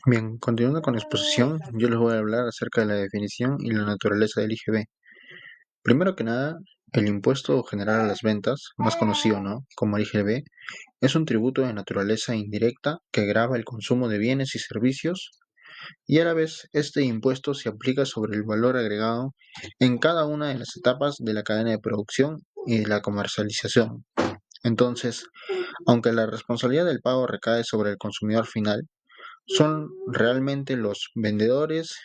Bien, continuando con la exposición, yo les voy a hablar acerca de la definición y la naturaleza del IGB. Primero que nada, el impuesto general a las ventas, más conocido, ¿no?, como el IGB, es un tributo de naturaleza indirecta que grava el consumo de bienes y servicios y a la vez este impuesto se aplica sobre el valor agregado en cada una de las etapas de la cadena de producción y de la comercialización. Entonces, aunque la responsabilidad del pago recae sobre el consumidor final, son realmente los vendedores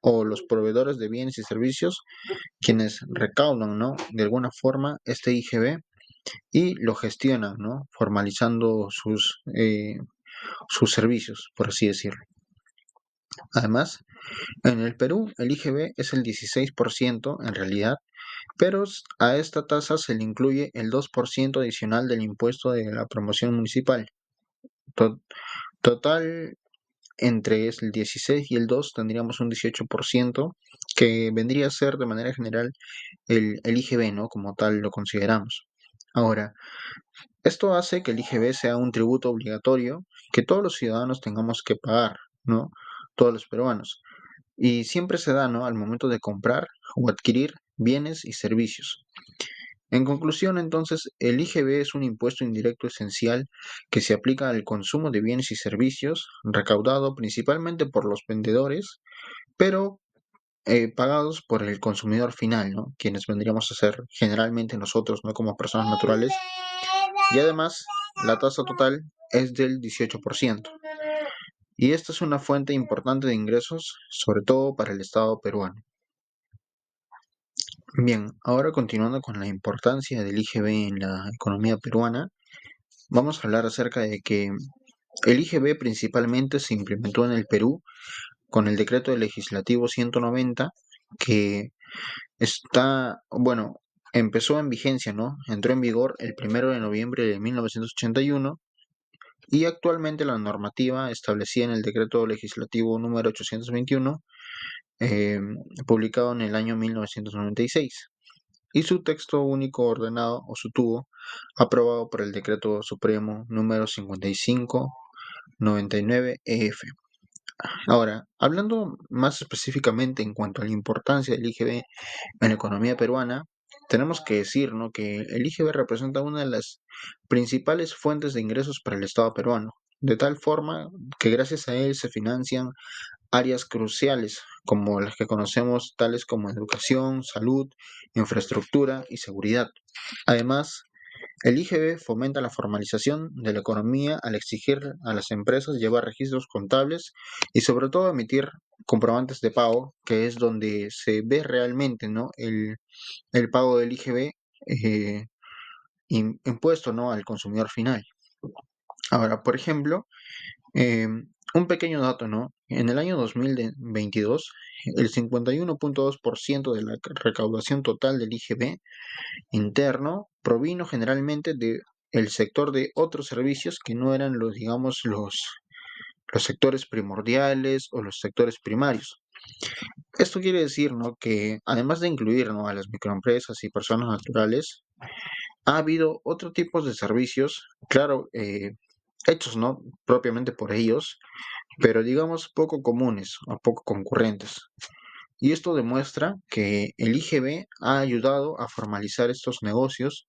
o los proveedores de bienes y servicios quienes recaudan, ¿no?, de alguna forma este IGB y lo gestionan, ¿no?, formalizando sus servicios, por así decirlo. Además, en el Perú el IGB es el 16% en realidad, pero a esta tasa se le incluye el 2% adicional del impuesto de la promoción municipal. To- Total, entre el 16 y el 2 tendríamos un 18% que vendría a ser de manera general el IGB, ¿no? Como tal lo consideramos. Ahora, esto hace que el IGB sea un tributo obligatorio que todos los ciudadanos tengamos que pagar, ¿no? Todos los peruanos. Y siempre se da, ¿no?, al momento de comprar o adquirir bienes y servicios. En conclusión, entonces, el IGB es un impuesto indirecto esencial que se aplica al consumo de bienes y servicios, recaudado principalmente por los vendedores, pero pagados por el consumidor final, ¿no?, quienes vendríamos a ser generalmente nosotros, ¿no?, como personas naturales. Y además, la tasa total es del 18%. Y esta es una fuente importante de ingresos, sobre todo para el Estado peruano. Bien, ahora continuando con la importancia del IGB en la economía peruana, vamos a hablar acerca de que el IGB principalmente se implementó en el Perú con el decreto legislativo 190, que bueno, empezó en vigencia, ¿no? Entró en vigor el 1 de noviembre de 1981 y actualmente la normativa establecida en el decreto legislativo número 821, eh, publicado en el año 1996, y su texto único ordenado o su tubo, aprobado por el decreto supremo número 5599 EF. Ahora, hablando más específicamente en cuanto a la importancia del IGB en la economía peruana, tenemos que decir, ¿no?, que el IGB representa una de las principales fuentes de ingresos para el Estado peruano, de tal forma que gracias a él se financian áreas cruciales como las que conocemos, tales como educación, salud, infraestructura y seguridad. Además, el IGB fomenta la formalización de la economía al exigir a las empresas llevar registros contables y sobre todo emitir comprobantes de pago, que es donde se ve realmente, ¿no?, el pago del IGB eh, impuesto, ¿no?, al consumidor final. Ahora, por ejemplo, un pequeño dato, ¿no? En el año 2022, el 51,2% de la recaudación total del IGB interno provino generalmente de el sector de otros servicios que no eran los, digamos, los sectores primordiales o los sectores primarios. Esto quiere decir, ¿no?, que además de incluir, ¿no?, a las microempresas y personas naturales, ha habido otro tipos de servicios, claro, hechos, ¿no?, propiamente por ellos, pero digamos poco comunes o poco concurrentes. Y esto demuestra que el IGB ha ayudado a formalizar estos negocios,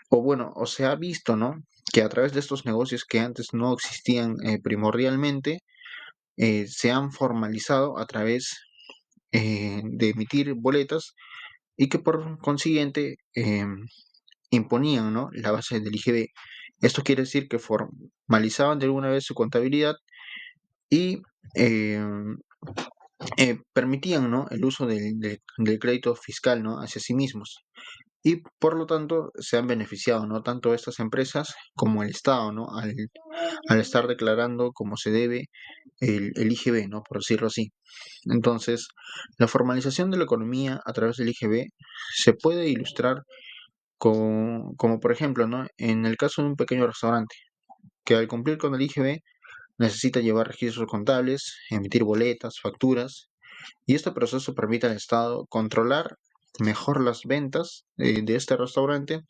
o bueno, o se ha visto, ¿no?, que a través de estos negocios que antes no existían primordialmente, se han formalizado a través de emitir boletas y que por consiguiente imponían, ¿no?, la base del IGB. Esto quiere decir que formalizaban de alguna vez su contabilidad y eh, permitían, ¿no?, el uso del crédito fiscal, ¿no?, hacia sí mismos. Y por lo tanto se han beneficiado, ¿no?, tanto estas empresas como el Estado, ¿no?, al estar declarando como se debe el IGB, ¿no?, por decirlo así. Entonces, la formalización de la economía a través del IGB se puede ilustrar como por ejemplo, ¿no?, en el caso de un pequeño restaurante que al cumplir con el IGB necesita llevar registros contables, emitir boletas, facturas, y este proceso permite al Estado controlar mejor las ventas de este restaurante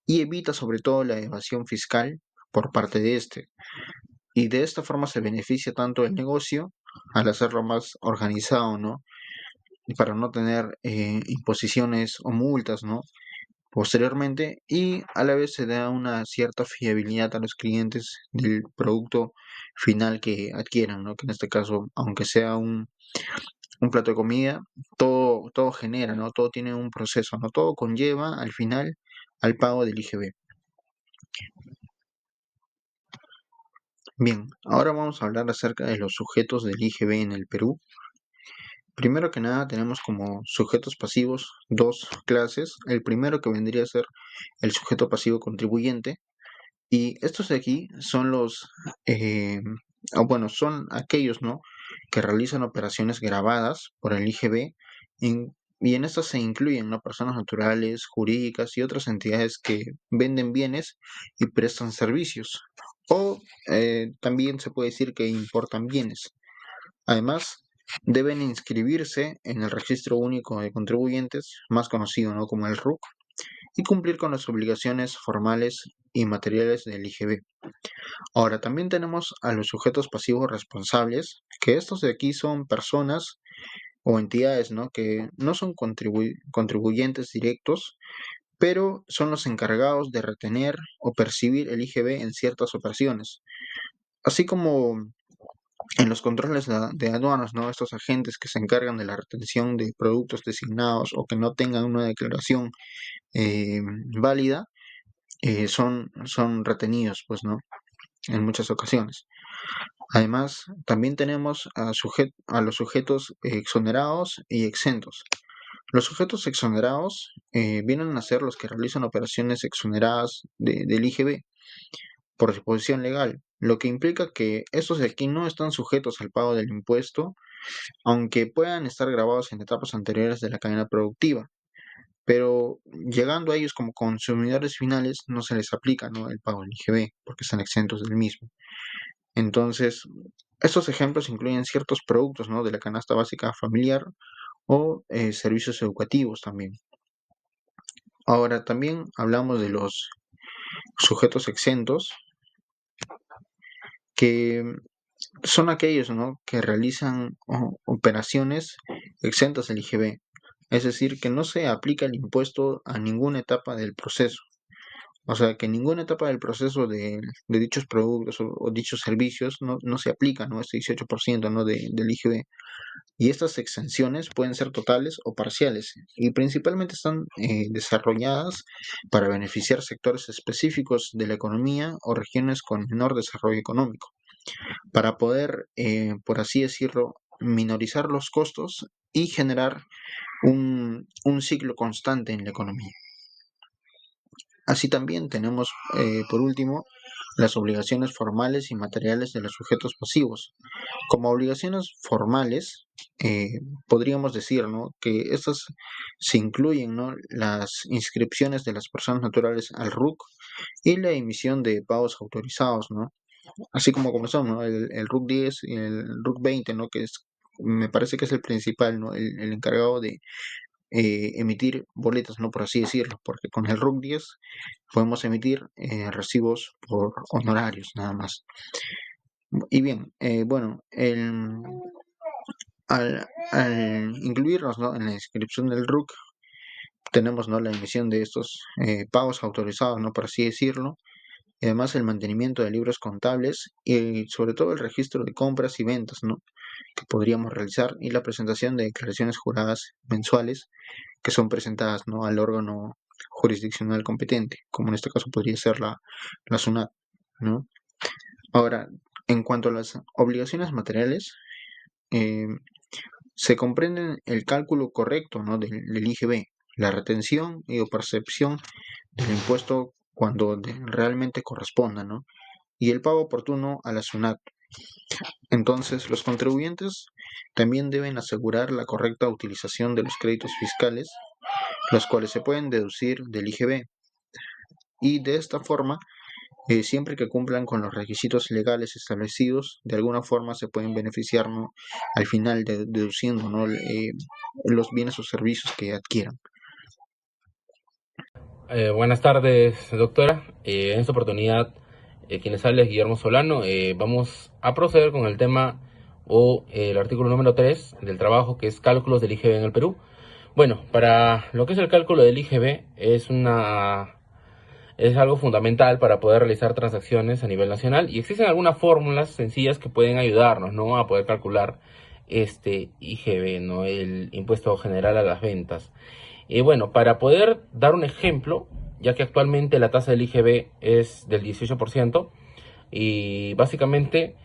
y evita sobre todo la evasión fiscal por parte de este. y de esta forma se beneficia tanto el negocio al hacerlo más organizado, ¿no? Y para no tener imposiciones o multas, ¿no? Posteriormente, y a la vez se da una cierta fiabilidad a los clientes del producto final que adquieran, ¿no? Que en este caso, aunque sea un plato de comida, todo genera, ¿no? Todo tiene un proceso, ¿no? Todo conlleva al final al pago del IGB. Bien, ahora vamos a hablar acerca de los sujetos del IGB en el Perú. Primero que nada, tenemos como sujetos pasivos dos clases. El primero que vendría a ser el sujeto pasivo contribuyente. Y estos de aquí son eh, bueno, son aquellos, ¿no? Que realizan operaciones grabadas por el IGB y en estas se incluyen, ¿no? Personas naturales, jurídicas y otras entidades que venden bienes y prestan servicios. O también se puede decir que importan bienes. Además, deben inscribirse en el Registro Único de Contribuyentes, más conocido, ¿no? Como el RUC, y cumplir con las obligaciones formales y materiales del IGB. Ahora, también tenemos a los sujetos pasivos responsables, que estos de aquí son personas o entidades, ¿no? Que no son contribuyentes directos, pero son los encargados de retener o percibir el IGB en ciertas operaciones. Así como en los controles de aduanas, ¿no? Estos agentes que se encargan de la retención de productos designados o que no tengan una declaración eh, válida, son retenidos, pues, ¿no? En muchas ocasiones. Además, también tenemos a los sujetos exonerados y exentos. Los sujetos exonerados vienen a ser los que realizan operaciones exoneradas del IGB por disposición legal, lo que implica que estos de aquí no están sujetos al pago del impuesto, aunque puedan estar grabados en etapas anteriores de la cadena productiva. Pero llegando a ellos como consumidores finales no se les aplica, ¿no? El pago del IGB porque están exentos del mismo. Entonces, estos ejemplos incluyen ciertos productos, ¿no? De la canasta básica familiar o servicios educativos también. Ahora, también hablamos de los sujetos exentos, que son aquellos, ¿no? Que realizan operaciones exentas del IGB, es decir, que no se aplica el impuesto a ninguna etapa del proceso. O sea, que en ninguna etapa del proceso de dichos productos o dichos servicios no se aplica, ¿no? Este 18%, ¿no? Del IGB. Y estas exenciones pueden ser totales o parciales y principalmente están desarrolladas para beneficiar sectores específicos de la economía o regiones con menor desarrollo económico, para poder, por así decirlo, minorizar los costos y generar un ciclo constante en la economía. Así también tenemos, por último, las obligaciones formales y materiales de los sujetos pasivos. Como obligaciones formales, podríamos decir, ¿no? Que estas se incluyen, ¿no? Las inscripciones de las personas naturales al RUC y la emisión de pagos autorizados, ¿no? Así como son, ¿no? El RUC 10 y el RUC 20, ¿no? Me parece que es el principal, ¿no? El encargado de emitir boletas, ¿no? Por así decirlo, porque con el RUC 10 podemos emitir recibos por honorarios, nada más. Y bien, bueno, al incluirnos, ¿no? En la inscripción del RUC, tenemos, ¿no? La emisión de estos pagos autorizados, ¿no? Por así decirlo, y además el mantenimiento de libros contables y sobre todo el registro de compras y ventas, ¿no? Que podríamos realizar y la presentación de declaraciones juradas mensuales que son presentadas, ¿no? Al órgano jurisdiccional competente, como en este caso podría ser la SUNAT, ¿no? Ahora, en cuanto a las obligaciones materiales, eh, se comprenden el cálculo correcto, ¿no? del IGB, la retención y o percepción del impuesto cuando realmente corresponda, ¿no? Y el pago oportuno a la SUNAT. Entonces, los contribuyentes también deben asegurar la correcta utilización de los créditos fiscales, los cuales se pueden deducir del IGB. Y de esta forma, siempre que cumplan con los requisitos legales establecidos, de alguna forma se pueden beneficiar, ¿no? Al final deduciendo, ¿no? Los bienes o servicios que adquieran. Buenas tardes, doctora. En esta oportunidad Quien les habla es Guillermo Solano. Vamos a proceder con el tema o el artículo número 3 del trabajo, que es cálculos del IGB en el Perú. Bueno, para lo que es el cálculo del IGB es algo fundamental para poder realizar transacciones a nivel nacional, y existen algunas fórmulas sencillas que pueden ayudarnos, ¿no?, a poder calcular este IGB, ¿no?, el impuesto general a las ventas. Bueno, para poder dar un ejemplo, ya que actualmente la tasa del IGB es del 18%, y básicamente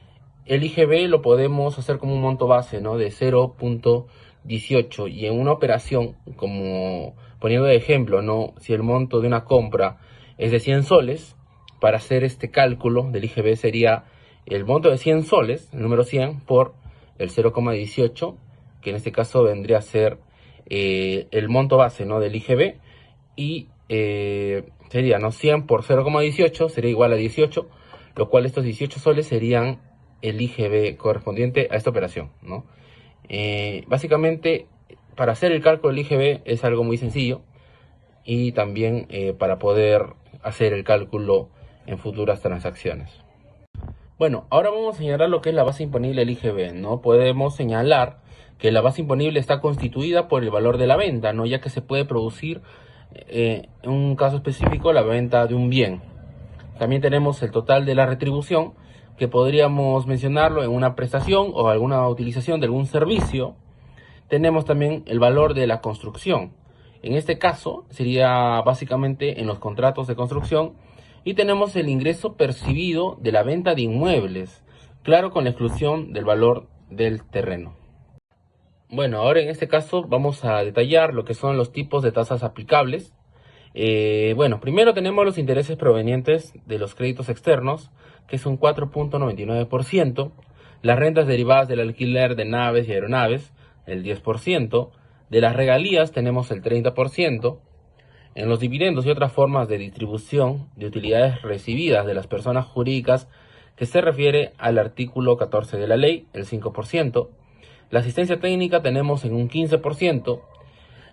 el IGB lo podemos hacer como un monto base, ¿no?, de 0.18, y en una operación, como poniendo de ejemplo, ¿no?, si el monto de una compra es de 100 soles, para hacer este cálculo del IGB sería el monto de 100 soles, el número 100, por el 0,18, que en este caso vendría a ser el monto base, ¿no?, del IGB, y sería, ¿no?, 100 por 0,18 sería igual a 18, lo cual estos 18 soles serían el IGB correspondiente a esta operación, ¿no? Básicamente, para hacer el cálculo del IGB es algo muy sencillo, y también para poder hacer el cálculo en futuras transacciones. Bueno, ahora vamos a señalar lo que es la base imponible del IGB, ¿no? Podemos señalar que la base imponible está constituida por el valor de la venta, ¿no?, ya que se puede producir, en un caso específico, la venta de un bien. También tenemos el total de la retribución, que podríamos mencionarlo en una prestación o alguna utilización de algún servicio. Tenemos también el valor de la construcción. En este caso sería básicamente en los contratos de construcción. Y tenemos el ingreso percibido de la venta de inmuebles, claro, con la exclusión del valor del terreno. Bueno, ahora en este caso vamos a detallar lo que son los tipos de tasas aplicables. Bueno, primero tenemos los intereses provenientes de los créditos externos, que es un 4.99%, las rentas derivadas del alquiler de naves y aeronaves, el 10%, de las regalías tenemos el 30%, en los dividendos y otras formas de distribución de utilidades recibidas de las personas jurídicas, que se refiere al artículo 14 de la ley, el 5%, la asistencia técnica tenemos en un 15%,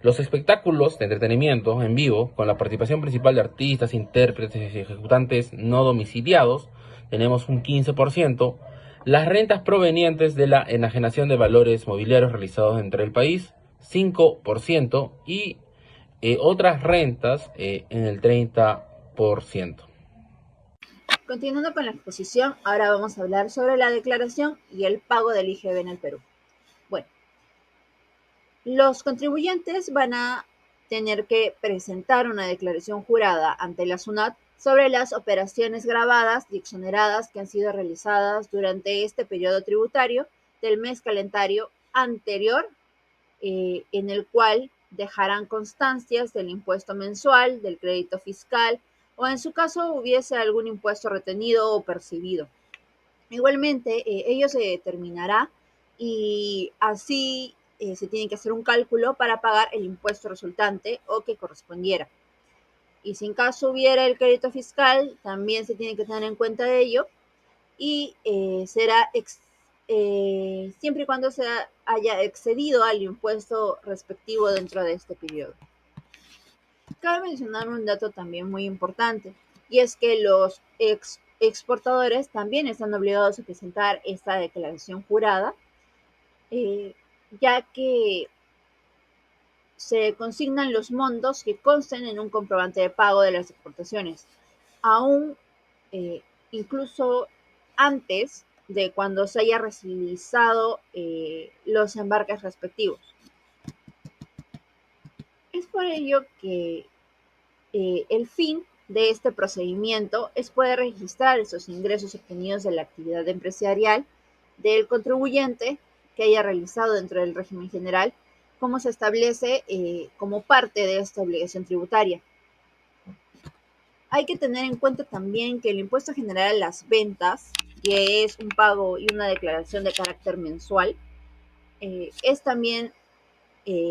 los espectáculos de entretenimiento en vivo, con la participación principal de artistas, intérpretes y ejecutantes no domiciliados, tenemos un 15%. Las rentas provenientes de la enajenación de valores mobiliarios realizados entre el país, 5%. Y otras rentas en el 30%. Continuando con la exposición, ahora vamos a hablar sobre la declaración y el pago del IGB en el Perú. Bueno, los contribuyentes van a tener que presentar una declaración jurada ante la SUNAT sobre las operaciones grabadas y exoneradas que han sido realizadas durante este periodo tributario del mes calendario anterior, en el cual dejarán constancias del impuesto mensual, del crédito fiscal, o en su caso hubiese algún impuesto retenido o percibido. Igualmente, ello se determinará, y así se tiene que hacer un cálculo para pagar el impuesto resultante o que correspondiera. Y si en caso hubiera el crédito fiscal, también se tiene que tener en cuenta de ello, y será siempre y cuando se haya excedido al impuesto respectivo dentro de este periodo. Cabe mencionar un dato también muy importante, y es que los exportadores también están obligados a presentar esta declaración jurada, eh, ya que se consignan los montos que consten en un comprobante de pago de las exportaciones, aún eh, incluso antes de cuando se haya realizado los embarques respectivos. Es por ello que el fin de este procedimiento es poder registrar esos ingresos obtenidos de la actividad empresarial del contribuyente que haya realizado dentro del régimen general, como se establece como parte de esta obligación tributaria. Hay que tener en cuenta también que el impuesto general a las ventas, que es un pago y una declaración de carácter mensual, es también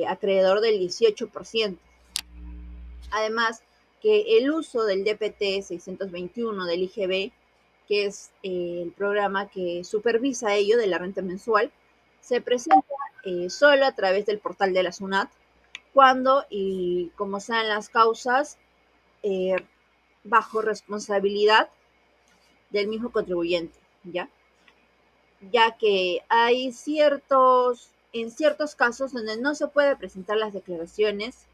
acreedor del 18%. Además, que el uso del DPT 621 del IGB, que es el programa que supervisa ello de la renta mensual, se presenta solo a través del portal de la SUNAT, cuando y como sean las causas, eh, bajo responsabilidad del mismo contribuyente, ya que hay en ciertos casos donde no se puede presentar las declaraciones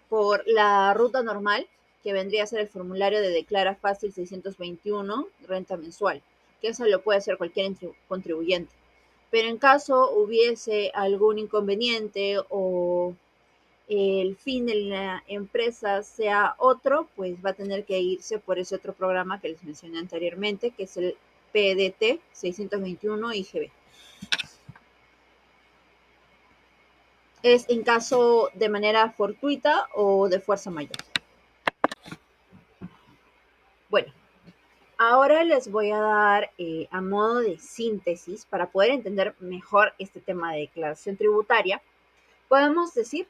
por la ruta normal, que vendría a ser el formulario de Declara Fácil 621, renta mensual, que eso lo puede hacer cualquier contribuyente. Pero en caso hubiese algún inconveniente o el fin de la empresa sea otro, pues va a tener que irse por ese otro programa que les mencioné anteriormente, que es el PDT 621 IGB. Es en caso de manera fortuita o de fuerza mayor. Bueno, ahora les voy a dar a modo de síntesis para poder entender mejor este tema de declaración tributaria. Podemos decir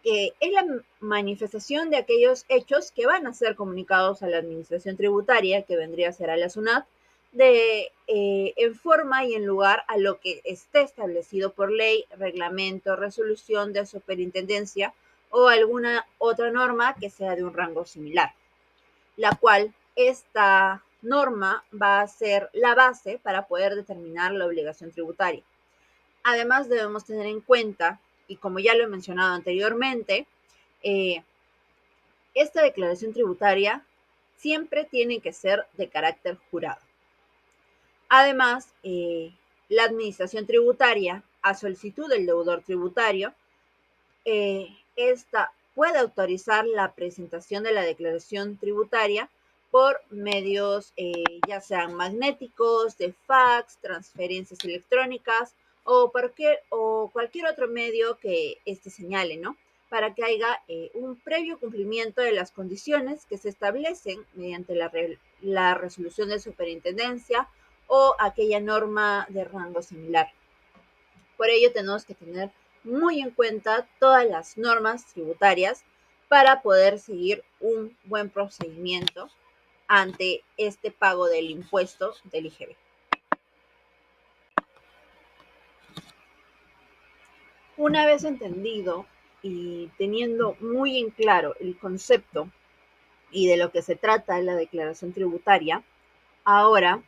que es la manifestación de aquellos hechos que van a ser comunicados a la administración tributaria, que vendría a ser a la SUNAT, en forma y en lugar a lo que esté establecido por ley, reglamento, resolución de superintendencia o alguna otra norma que sea de un rango similar, la cual esta norma va a ser la base para poder determinar la obligación tributaria. Además, debemos tener en cuenta, y como ya lo he mencionado anteriormente, esta declaración tributaria siempre tiene que ser de carácter jurado. Además, la administración tributaria, a solicitud del deudor tributario, esta puede autorizar la presentación de la declaración tributaria por medios ya sean magnéticos, de fax, transferencias electrónicas o cualquier otro medio que este señale, ¿no? Para que haya un previo cumplimiento de las condiciones que se establecen mediante la resolución de superintendencia o aquella norma de rango similar. Por ello tenemos que tener muy en cuenta todas las normas tributarias para poder seguir un buen procedimiento ante este pago del impuesto del IGB. Una vez entendido y teniendo muy en claro el concepto y de lo que se trata la declaración tributaria, ahora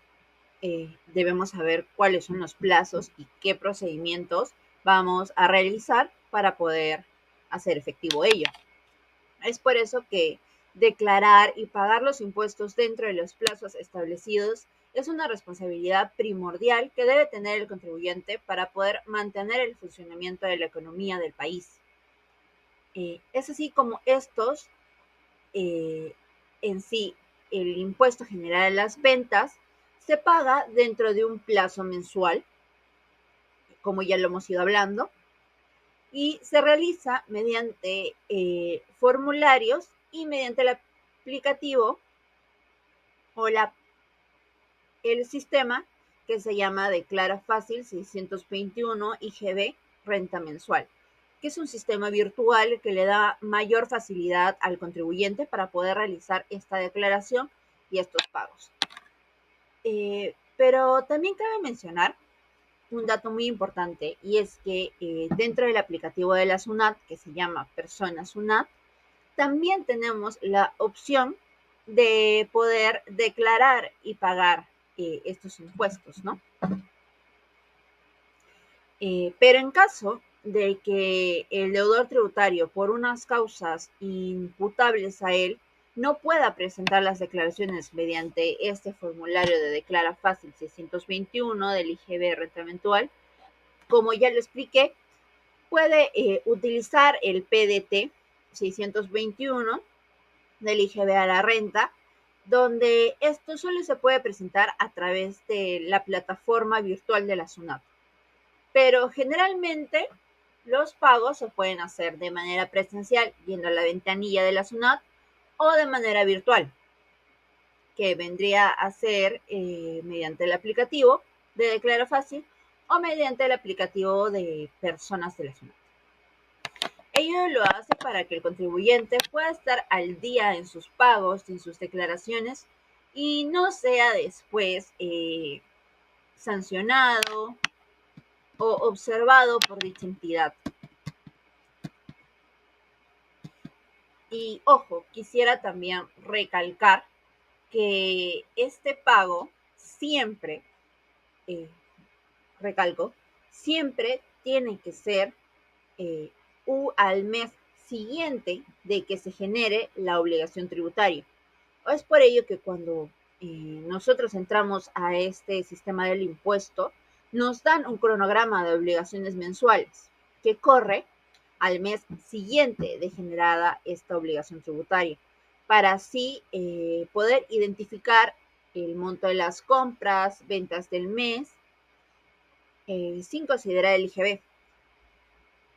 debemos saber cuáles son los plazos y qué procedimientos vamos a realizar para poder hacer efectivo ello. Es por eso que declarar y pagar los impuestos dentro de los plazos establecidos es una responsabilidad primordial que debe tener el contribuyente para poder mantener el funcionamiento de la economía del país. Es así como estos, en sí, el impuesto general a las ventas se paga dentro de un plazo mensual, como ya lo hemos ido hablando, y se realiza mediante formularios y mediante el aplicativo o el sistema que se llama Declara Fácil 621 IGB Renta Mensual, que es un sistema virtual que le da mayor facilidad al contribuyente para poder realizar esta declaración y estos pagos. Pero también cabe mencionar un dato muy importante, y es que dentro del aplicativo de la SUNAT, que se llama Persona SUNAT, también tenemos la opción de poder declarar y pagar estos impuestos, ¿no? Pero en caso de que el deudor tributario, por unas causas imputables a él, no pueda presentar las declaraciones mediante este formulario de Declara Fácil 621 del IGB Renta Eventual, como ya lo expliqué, puede utilizar el PDT 621 del IGB a la renta, donde esto solo se puede presentar a través de la plataforma virtual de la SUNAT. Pero generalmente los pagos se pueden hacer de manera presencial yendo a la ventanilla de la SUNAT o de manera virtual, que vendría a ser mediante el aplicativo de Declara Fácil o mediante el aplicativo de personas de la SUNAT. Ello lo hace para que el contribuyente pueda estar al día en sus pagos, en sus declaraciones y no sea después sancionado o observado por dicha entidad. Y ojo, quisiera también recalcar que este pago siempre, eh, recalco, siempre tiene que ser eh, al mes siguiente de que se genere la obligación tributaria. Es por ello que cuando nosotros entramos a este sistema del impuesto, nos dan un cronograma de obligaciones mensuales que corre al mes siguiente de generada esta obligación tributaria, para así poder identificar el monto de las compras, ventas del mes, sin considerar el IGB,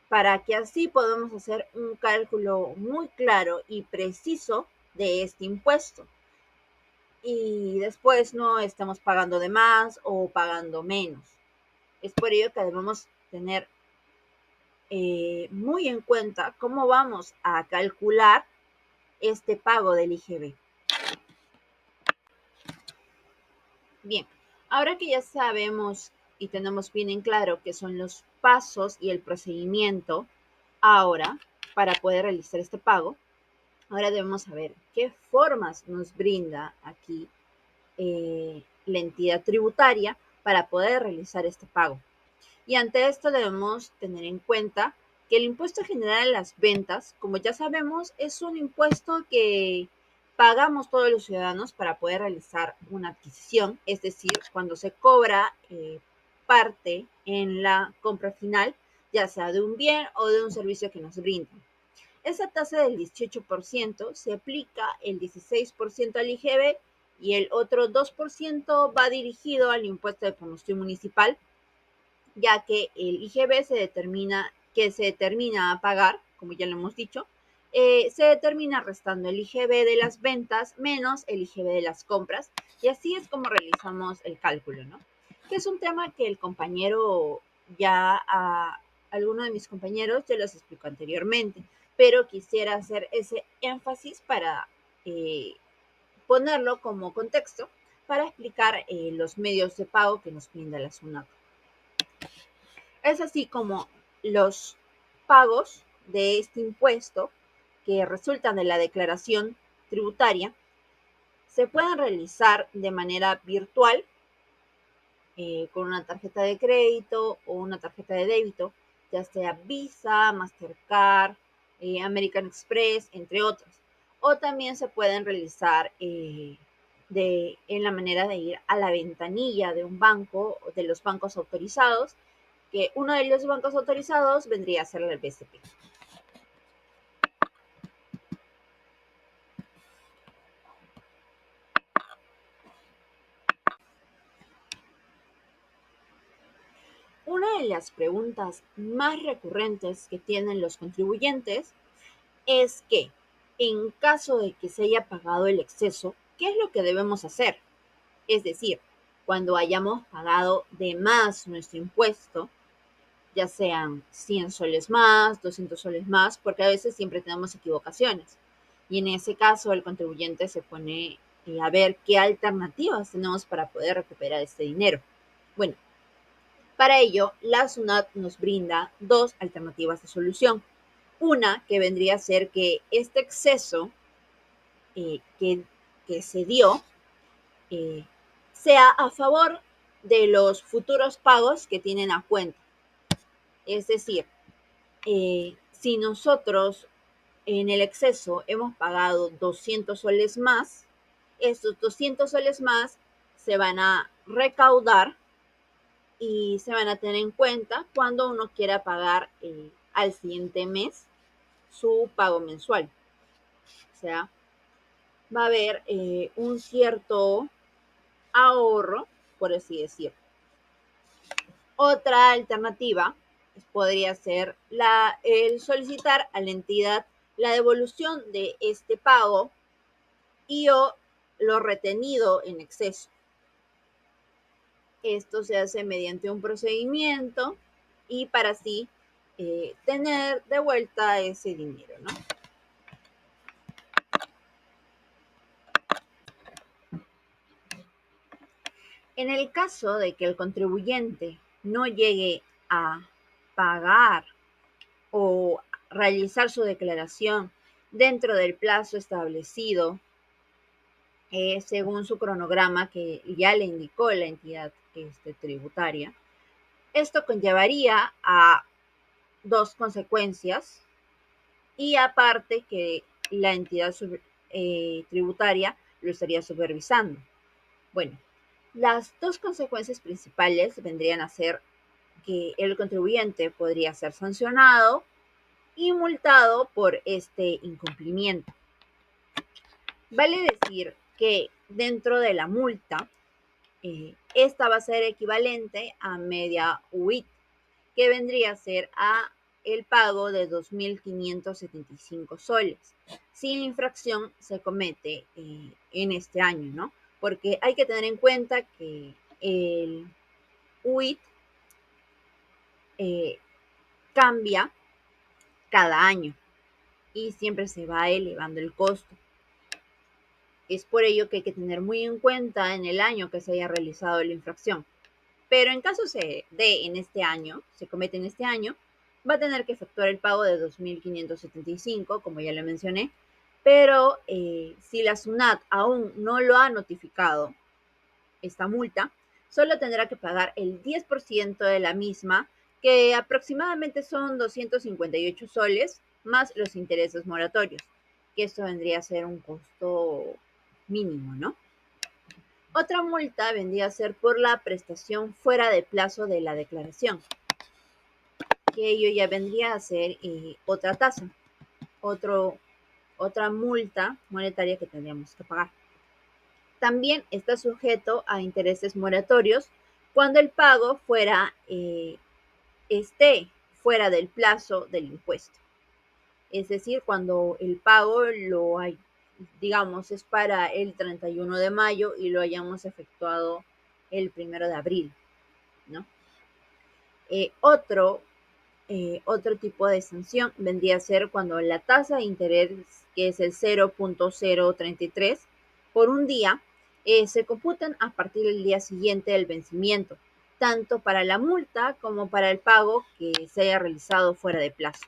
para que así podamos hacer un cálculo muy claro y preciso de este impuesto y después no estamos pagando de más o pagando menos. Es por ello que debemos tener muy en cuenta cómo vamos a calcular este pago del IGB. Bien, ahora que ya sabemos y tenemos bien en claro qué son los pasos y el procedimiento ahora para poder realizar este pago, ahora debemos saber qué formas nos brinda aquí la entidad tributaria para poder realizar este pago. Y ante esto debemos tener en cuenta que el impuesto general a las ventas, como ya sabemos, es un impuesto que pagamos todos los ciudadanos para poder realizar una adquisición, es decir, cuando se cobra parte en la compra final, ya sea de un bien o de un servicio que nos brindan. Esa tasa del 18% se aplica el 16% al IGB y el otro 2% va dirigido al impuesto de promoción municipal, ya que el IGB se determina a pagar, como ya lo hemos dicho, se determina restando el IGB de las ventas menos el IGB de las compras, y así es como realizamos el cálculo, ¿no? Que es un tema que el compañero ya a alguno de mis compañeros ya los explicó anteriormente, pero quisiera hacer ese énfasis para ponerlo como contexto para explicar los medios de pago que nos brinda la SUNAT. Es así como los pagos de este impuesto que resultan de la declaración tributaria se pueden realizar de manera virtual con una tarjeta de crédito o una tarjeta de débito, ya sea Visa, Mastercard, American Express, entre otros. O también se pueden realizar en la manera de ir a la ventanilla de un banco, de los bancos autorizados, que uno de los bancos autorizados vendría a ser el BCP. Una de las preguntas más recurrentes que tienen los contribuyentes es que, en caso de que se haya pagado el exceso, ¿qué es lo que debemos hacer? Es decir, cuando hayamos pagado de más nuestro impuesto, ya sean 100 soles más, 200 soles más, porque a veces siempre tenemos equivocaciones. Y en ese caso el contribuyente se pone a ver qué alternativas tenemos para poder recuperar este dinero. Bueno, para ello, la SUNAT nos brinda dos alternativas de solución. Una que vendría a ser que este exceso que se dio eh, sea a favor de los futuros pagos que tienen a cuenta. Es decir, si nosotros en el exceso hemos pagado 200 soles más, estos 200 soles más se van a recaudar y se van a tener en cuenta cuando uno quiera pagar al siguiente mes su pago mensual. O sea, va a haber un cierto ahorro, por así decirlo. Otra alternativa podría ser el solicitar a la entidad la devolución de este pago y o lo retenido en exceso. Esto se hace mediante un procedimiento y para así tener de vuelta ese dinero, ¿no? En el caso de que el contribuyente no llegue a pagar o realizar su declaración dentro del plazo establecido según su cronograma que ya le indicó la entidad tributaria. Esto conllevaría a dos consecuencias y aparte que la entidad tributaria lo estaría supervisando. Bueno, las dos consecuencias principales vendrían a ser que el contribuyente podría ser sancionado y multado por este incumplimiento. Vale decir que dentro de la multa, esta va a ser equivalente a media UIT, que vendría a ser a el pago de 2.575 soles. Si la infracción se comete en este año, ¿no? Porque hay que tener en cuenta que el UIT cambia cada año y siempre se va elevando el costo. Es por ello que hay que tener muy en cuenta en el año que se haya realizado la infracción. Pero en caso se dé en este año, se comete en este año, va a tener que efectuar el pago de 2.575, como ya le mencioné, pero si la SUNAT aún no lo ha notificado, esta multa, solo tendrá que pagar el 10% de la misma, que aproximadamente son 258 soles, más los intereses moratorios, que esto vendría a ser un costo mínimo, ¿no? Otra multa vendría a ser por la prestación fuera de plazo de la declaración, que ello ya vendría a ser otra tasa, otra multa monetaria que tendríamos que pagar. También está sujeto a intereses moratorios cuando el pago esté fuera del plazo del impuesto. Es decir, cuando el pago lo hay, digamos, es para el 31 de mayo y lo hayamos efectuado el 1 de abril, ¿no? Otro tipo de sanción vendría a ser cuando la tasa de interés, que es el 0.033 por un día, se computan a partir del día siguiente del vencimiento, tanto para la multa como para el pago que se haya realizado fuera de plazo.